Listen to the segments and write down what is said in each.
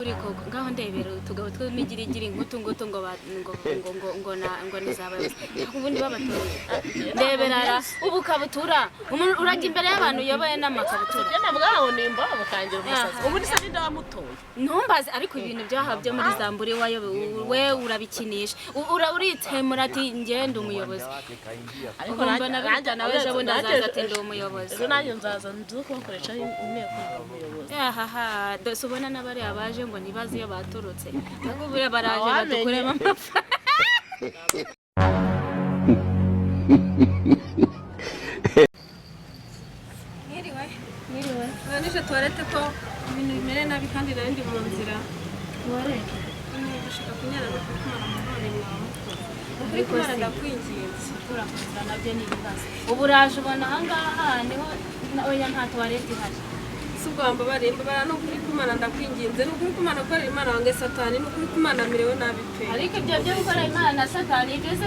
Uriko ngaho ndebera tugabo tw'imigirigiri ngutu ngo nizabayobozi ubundi babatoye ndeberara ubukabutura urajya imbere y'abantu yoboye n'amakabutura cyane bwaho nimba bakangira umusazi ubundi se ninde wamutoye ntumbaze ariko ibintu byahabye muri Zamburi we urabikinisha uritsemura ati ngende umuyobozi ariko nanjye nawe jabo ndazaza ati ndi umuyobozi rero nanjye nzaza ndukoresha inteko y'umuyobozi aha dose ubona n'abari abaje ngo nibaze iyo baturutse ntabwo bure baraje batukurema amafa Niriwe banisha toilette ko ibintu bimere nabi kandi narindi mu nzira wareke ndashaka kunyara no kumara amahoro yawe ariko ndakwinginze urakuza nabyo ni ibibazo uburaje ubona ahangaha niho oya nta toilette ihari Sugamba baremba barano kuri kumana ndakwinginze n'ukuri kumana ko Imana wange Satani n'ukuri kumana mirewe nabi pe ariko ibyo byo gukora Imana na Satani byose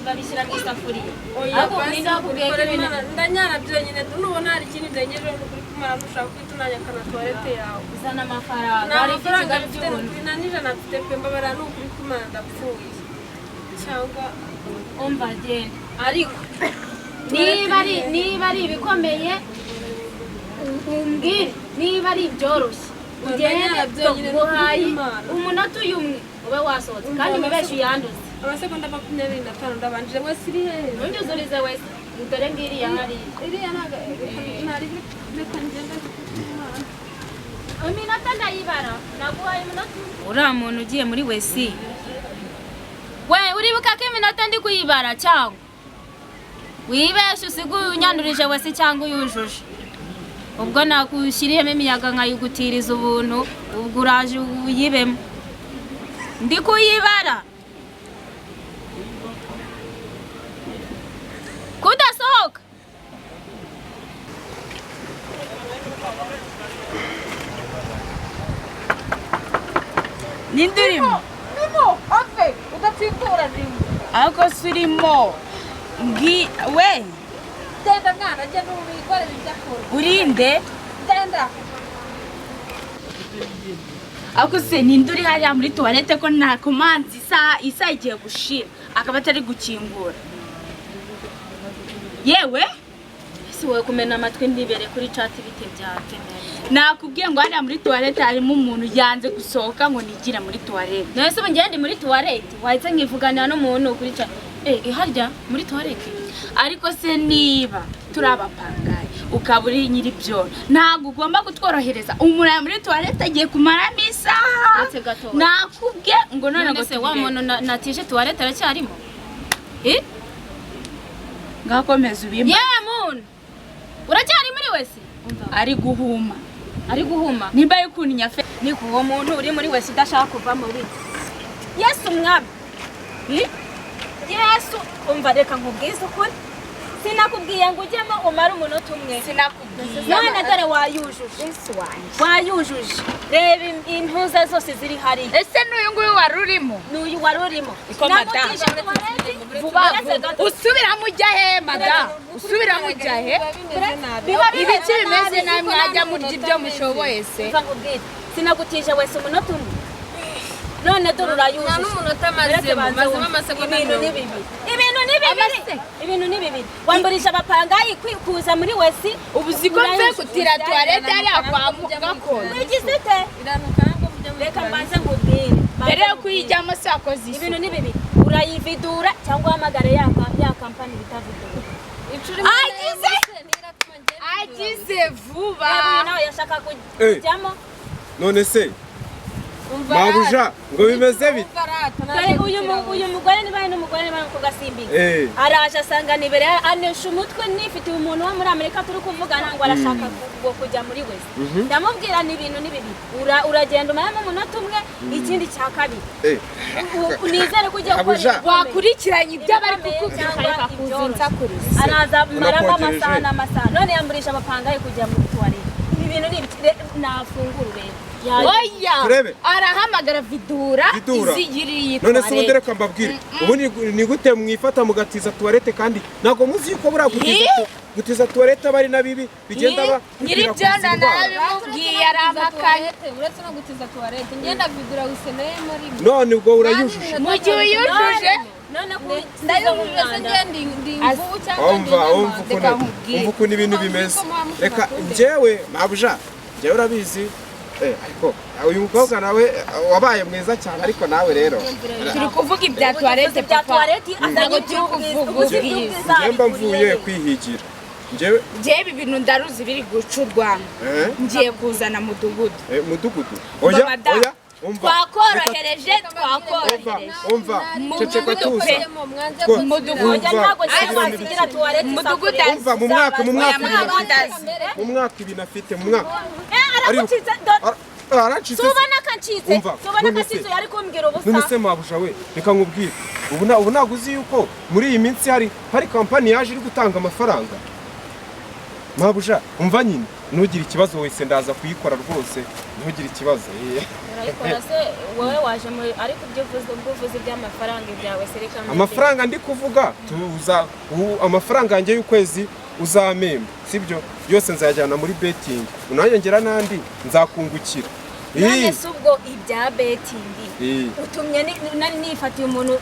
babishyira mu isafuriya ariko ninda kubwira Imana ndanyara byonyine nubona hari ikindi byenyeje n'ukuri kumana nushaka kwitunanya kana toilette yawe uzana amafaranga ari ikiga by'umuntu nanije nafite pe mbabara n'ukuri kumana ndapfuye cyangwa umva genda ariko niba ari ibikomeye umbwire niba ari byoroshye ugende guhaye umunota uyumwe ube wasohotse kandi mubeshe uyanduze amasegonda 25 ndabanje wese iri hehe unduzurize wese dore ngiri yahari iriya ntari reka ngende iminota ndayibara naguhaye umunota uriya muntu ugiye muri wesi we uribuka ko iminota ndi kuyibara cyangwa wibeshe usiguye unyandurije wesi cyangwa uyujuje ubwo nakushyiriyemo imiyaga nkayugutiriza ubuntu ubwo uraje uyibemo ndi kuyibara kudasohoka Nindirimo ave udatsikura rimwe ariko surimo ngi we tenda mwana je n'ubikorera ibyakora urinde tenda ako se ninduri hariya muri toilette ko nta komanzi isa igiye gushira akaba atari gukingura yewe si wowe kumena amatwi ndibere kuri chat bite byake nakubwiye ngo hariya muri toilette harimo umuntu yanze gusohoka ngo nigira muri toilette nese ubu ngende muri toilette wahise nkivuganira n'umuntu kuri chat harya muri toilette ariko se niba turabapangaye ukaburi nyiri byo ntago ugomba gutworohereza umura muri toilette agiye kumaramo isaha nakubwiye ngo none se wa muntu natije toilette aracyarimo ngakomeza ubimba yewe muntu uracyari muri wese ari guhuma nimba yukuntu nyafe ni kuwo muntu uri muri wese udashaka kuva muri Yesu mwami Yesu umva reka nkubwize ukuri sinakubwiye ngo ujyemo umara umunota umwe sinakubwiye none dore wayujuje wayujuje reba impuza zose ziri hari ese n'uyu nguyu warurimo n'uyu warurimo vuba usubira mujya he madam usubira mujya he ibiki bimeze nawe mwajya murya ibyo mushoboye se sinagutije wese umunota umwe none dore urayujuje n'umunota maze amasegonda ibintu ni bibiri wamburisha abapangayi kuza muri wesi ubuziko mve kutira toilette ari akwamuka ko wigize te reka mbanze nkubwire mbere yo kuyijyamo se akoze ibintu ni bibiri urayividura cyangwa uhamagare ya kampani bitavidura agize vuba nawe yashaka kujyamo none se mabuja ngo bimeze bite uyu mugore niba n'umugore niba kugasimbiza araje asanga nibere anesha umutwe nifitiye umuntu wo muri Amerika turi kuvugana ngo arashaka kujya muri wese ndamubwira ni ibintu nibibiri uragenda umayemo umunota umwe ikindi cya kabiri nizere ko ugiye gukora wakurikiranye ibyo bari kukubwira kuzinza kuri anaza maramo amasaha n'amasaha none yamburisha abapangaye kujya muri toilette ibintu ni nafungura oya turebe arahamagara vidura izigiriye none se ubundi reka mbabwire ubu ni gute mwifata mugatiza tuwarete kandi ntabwo muzi yuko buriya gutiza tuwarete aba ari na bibi bigenda nyiribyondo nabimubwiye aramakanye uretse no gutiza tuwarete ngenda vidura guseneye muri none ubwo urayujuje mu gihe uyujuje ndayujuje ngende ndi imvubu cyangwa umva ukuntu ibintu bimeze reka njyewe mabuja njyewe urabizi ariko uyu mukobwa nawe wabaye mwiza cyane ariko nawe rero turi kuvuga ibya tuwarete papa ntabwo turi kuvuga ubwiza njyewe mvuye kwihigira njyewe ibi bintu ndaruzi biri guca urwanda ngiye kuzana mudugudu oya twakorohereje umva ceceka tuzi mudugudu umva mu mwaka ibintu afite mu mwaka aracitse tubona kancitse tubona kancitse yari kumbwira ubusa none se mabuja we reka nkubwire ubu ntabwo uzi yuko muri iyi minsi hari kampani yaje iri gutanga amafaranga mabuja umva nyine ntugire ikibazo wese ndaza kuyikora rwose ntugire ikibazo urayikora se wowe waje muri ariko ubwuvuzi by'amafaranga byawe se reka amafaranga ndi kuvuga amafaranga yanjye y'ukwezi uzamemba sibyo yose nzayajyana muri betting unayongera n'andi nzakungukira none se ubwo ibya betting utumye nifatiye umuntu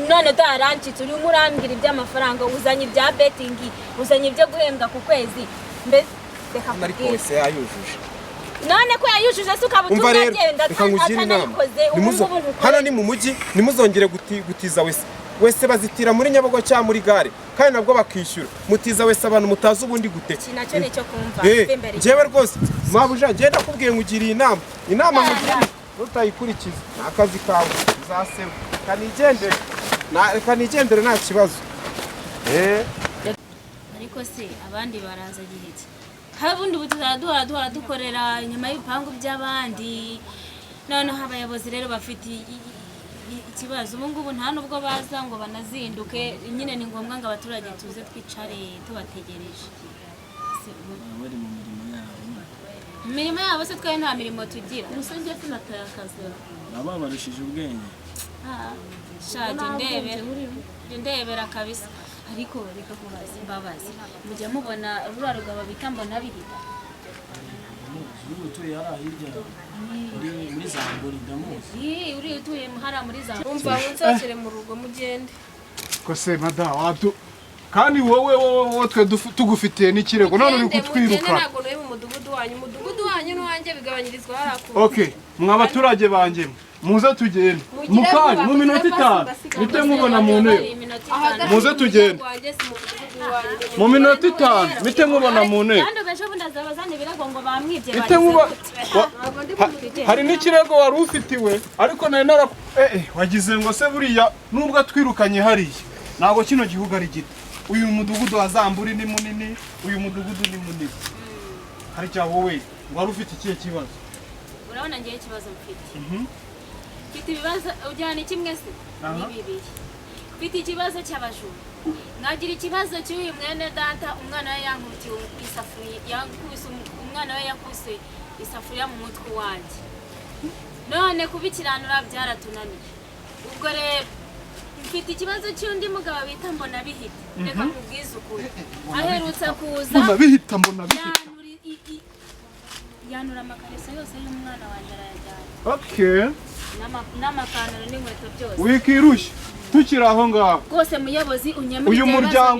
none darancitse uri murambwira iby'amafaranga uzanye ibya betting uzanye ibyo guhembwa ku kwezi mbese reka ariko se yayujuje none ko yayujuje se ukaba utagenda atanayikoze hano ni mu mujyi nimuzongere gutiza wese bazitira muri Nyabugogo cyangwa muri gare kandi nabwo bakishyura mutiza wese abantu mutazi ubundi gute kinacyo nicyo kumva njyewe rwose mabuja ngenda kubwiye ngugiriye inama mugira utayikurikiza nakazi kawe uzaseba kanigendere nta kibazo ariko se abandi baraza gihetse habundi duhora dukorera inyuma y'ibipangu by'abandi noneho abayobozi rero bafite ikibazo ubu ngubu nta nubwo baza ngo banazinduke nyine ni ngombwa ngo abaturage tuze twicare tubategereje bari mu mirimo yabo imirimo yabo se twe nta mirimo tugira umusenge sinataye akazi nabo barushije ubwenge shaje ndebera kabisa ariko reka kubaza imbabazi mujya mubona rura rugabo bita mbona bihita utuye hariya hirya muri Zamburi ndamuzi uri utuye hariya muri Zamburi umva unsakire mu rugo mugende ko se madamu watu kandi wowe twe tugufitiye n'ikirego none uri kutwiruka ntabwo uri mu mudugudu wanyu n'uwanjye bigabanyirizwa harakuba okay mwa baturage banjye muze tugende mukanya mu minota 5 nite mubona mu ntebe muze tugende mu minota 5 nite mubona mu ntebe kandi beje bundazabazanye birago ngo bamwibye nite muba hari n'ikirego wari ufitiwe ariko nayo nara wagize ngo se buriya nubwo twirukanye hariya ntago kino gihugu ari gito uyu mudugudu wa Zamburi ni munini uyu mudugudu ni munini hari cya wowe wari ufite ikihe kibazo urabona ngiye ikibazo mfite mfite ibibazo ujyana kimwe se ni bibiri mfite ikibazo cy'abajura nagira ikibazo cy'uyu mwene data umwana we yankubitiye isafuriya yankubise umwana we yakuse isafuriya mu mutwe wanjye none kubikiranura byaratunaniye ubwo rero mfite ikibazo cy'undi mugabo bita mbona bihita reka mubwize ukuri aherutse kuza mbona bihita yanura amakaresa yose y'umwana wanjye arayajyana okay n'amapantaro n'inkweto byose wikirushye tukiri aho ngaho rwose muyobozi unyemurire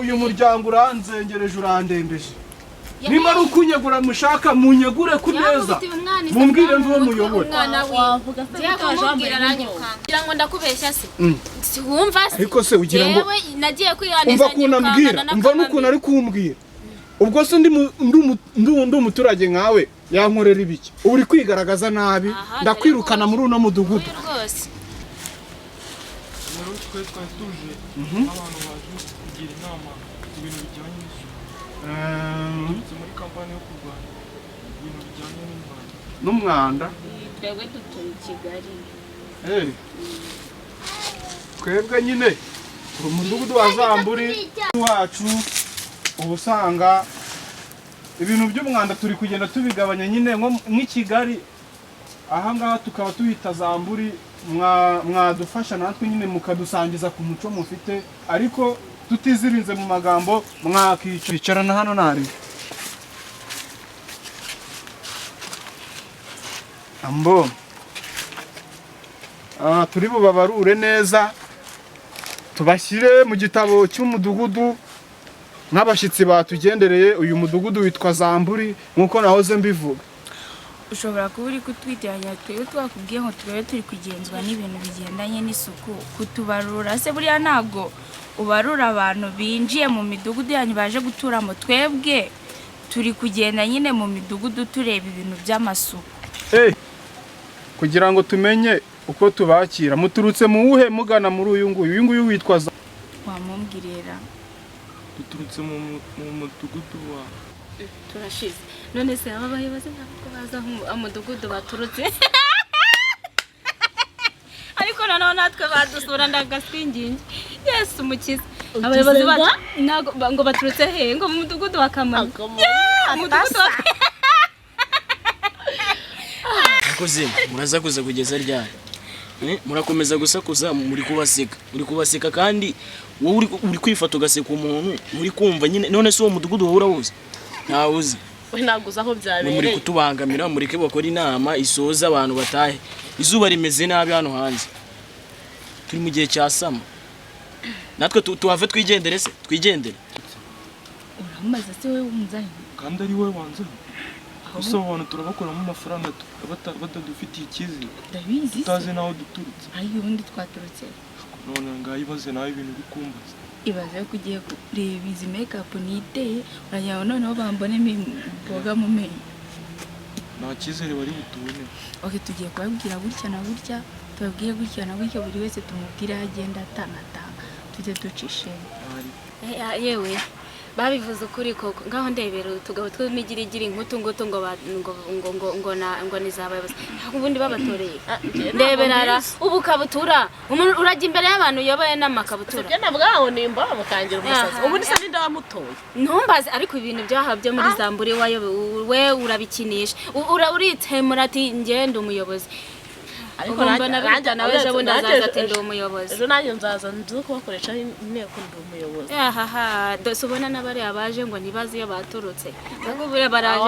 uyu muryango uranzengereje urandembeje nimba ari ukunyegura mushaka munyegure ku neza mumbwire mvuwe muyobora kugira ngo ndakubeshya se wumva se ariko se ugira ngo nagiye kwihanisha umva kunambwira umva n'ukuntu ari kumbwira ubwo se ndi umuturage nkawe yankorera ibiki ubu uri kwigaragaza nabi ndakwirukana muri uno mudugudu rwose twe twatuje abantu baje kugira inama ku bintu bijyanye n'isuku muri kampani yo kurwanya ibintu bijyanye n'umwanda twebwe dutuye i Kigali twebwe nyine umudugudu wa Zamburi wacu ubu usanga ibintu by'umwanda turi kugenda tubigabanya nyine nk'i Kigali aha ngaha tukaba tuhita Zamburi, mwadufasha natwe nyine mukadusangiza ku muco mufite, ariko tutizirinze mu magambo, mwakicarana hano nari ambo. Turi bubabarure neza, tubashyire mu gitabo cy'umudugudu nk'abashyitsi batugendereye. Uyu mudugudu witwa Zamburi nk'uko nahoze mbivuga. ushobora kuba uri kutwitiranya twebwe twakubwiye ngo twebwe turi kugenzwa n'ibintu bigendanye n'isuku, kutubarura se buriya ntabwo ubarura abantu binjiye mu midugudu yanyu baje guturamo. Twebwe turi kugenda nyine mu midugudu tureba ibintu by'amasuku. Kugira ngo tumenye uko tubakira, muturutse mu wuhe mugana muri uyu nguyu witwa wamumbwirira? duturutse mu mudugudu wa turashize. None se aba bayobozi ntabwo baza umudugudu baturutse ariko noneho natwe badusura ndagaswingingi. Yesu umukiza. Abayobozi ngo baturutse he? Ngo mu mudugudu wa Kamonyi. Umudugudu wa Akoze muraza kuza kugeza ryari? Murakomeza gusakuza, muri kubaseka kandi wowe uri kwifata ugaseka umuntu muri kumva nyine. None se uwo mudugudu wowe urawuzi? Ntawuzi. we naguza aho byabereye. Muri kutubangamira, mureke bakora inama isoza abantu batahe. Izuba rimeze nabi hano hanze, turi mu gihe cya sama. Natwe tuhave twigendere se, twigendere. Uramaze se wowe wumzanye? kandi ari wowe wanzanye. Gusa abantu turabakoramo amafaranga batadufitiye icyizere. Ndabizi. Tutazi naho duturutse. Ayo ubundi twaturutse. None ngayibaze nawe ibintu bikumbaza. Ibaze ko ugiye kureba izi makeup niteye, urajya noneho bambonemo imboga mu menyo. Nta cyizere bari butubone. Okay, tugiye kubabwira gutya na gutya, tubabwiye gutya na gutya, buri wese tumubwire agenda atangatanga, tujye ducishe. yewe babivuze ukuri koko. Ngaho ndebera utugabo tw'imigirigiri ngutu ngo nizabayobozi. Ubundi babatoreye. Ndeberara ubukabutura. Umuntu urajya imbere y'abantu uyoboye n'amakabutura. Sibyo nabwaho nimba bakangira umusazi. Ubundi se ninde wamutoye? Ntumbaze ariko ibintu byahabye muri Zamburi we urabikinisha. Uritemura ati ngende umuyobozi. Ariko nanjye nawe ejo bundi azaza ati ndi umuyobozi. Ejo nanjye nzaza nzi kubakoresha inteko ndi umuyobozi. Dose ubona n'abari abaje ngo ntibazi iyo baturutse. Ngo buriya baraje